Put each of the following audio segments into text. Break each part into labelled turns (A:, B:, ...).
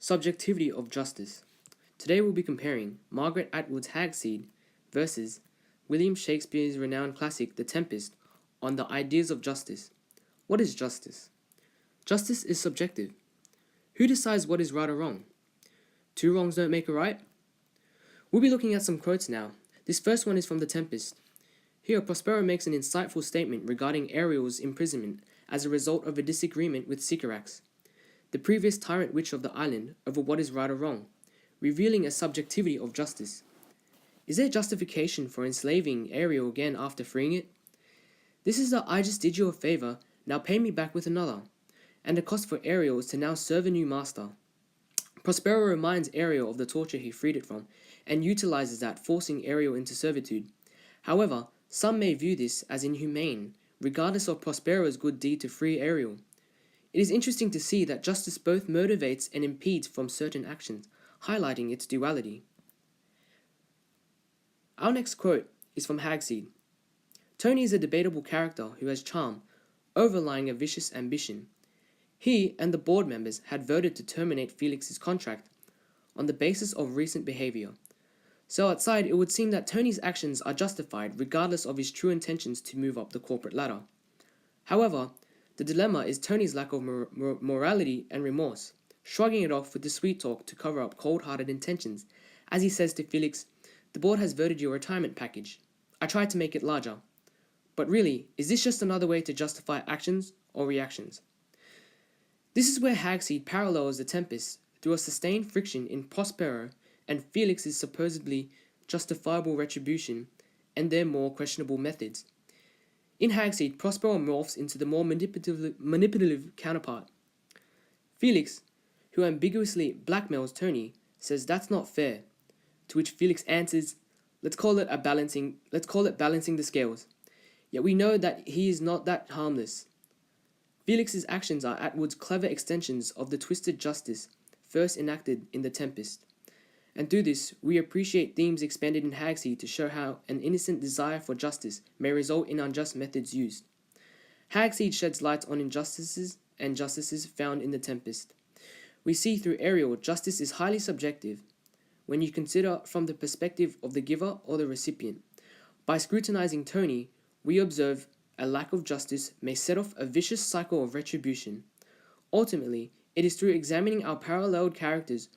A: Subjectivity of justice. Today we'll be comparing Margaret Atwood's Hag-Seed versus William Shakespeare's renowned classic The Tempest on the ideas of justice. What is justice? Justice is subjective. Who decides what is right or wrong? Two wrongs don't make a right? We'll be looking at some quotes now. This first one is from The Tempest. Here, Prospero makes an insightful statement regarding Ariel's imprisonment as a result of a disagreement with Sycorax, the previous tyrant witch of the island, over what is right or wrong, revealing a subjectivity of justice. Is there justification for enslaving Ariel again after freeing it? This is the I just did you a favor, now pay me back with another, and the cost for Ariel is to now serve a new master. Prospero reminds Ariel of the torture he freed it from, and utilizes that, forcing Ariel into servitude. However, some may view this as inhumane, regardless of Prospero's good deed to free Ariel. It is interesting to see that justice both motivates and impedes from certain actions, highlighting its duality. Our next quote is from Hag-Seed. Tony is a debatable character who has charm, overlying a vicious ambition. He and the board members had voted to terminate Felix's contract on the basis of recent behavior. So outside, it would seem that Tony's actions are justified regardless of his true intentions to move up the corporate ladder. However, the dilemma is Tony's lack of morality and remorse, shrugging it off with the sweet talk to cover up cold-hearted intentions, as he says to Felix, "The board has voted your retirement package. I tried to make it larger." But really, is this just another way to justify actions or reactions? This is where Hag-Seed parallels The Tempest through a sustained friction in Prospero and Felix's supposedly justifiable retribution and their more questionable methods. In Hag-Seed, Prospero morphs into the more manipulative counterpart. Felix, who ambiguously blackmails Tony, says that's not fair, to which Felix answers, let's call it balancing the scales. Yet we know that he is not that harmless. Felix's actions are Atwood's clever extensions of the twisted justice first enacted in The Tempest. And through this, we appreciate themes expanded in Hag-Seed to show how an innocent desire for justice may result in unjust methods used. Hag-Seed sheds light on injustices and justices found in The Tempest. We see through Ariel, justice is highly subjective when you consider from the perspective of the giver or the recipient. By scrutinizing Tony, we observe a lack of justice may set off a vicious cycle of retribution. Ultimately, it is through examining our paralleled characters,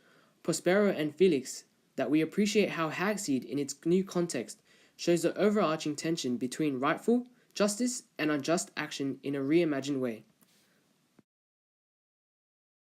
A: Prospero and Felix, that we appreciate how Hag-Seed in its new context shows the overarching tension between rightful justice and unjust action in a reimagined way.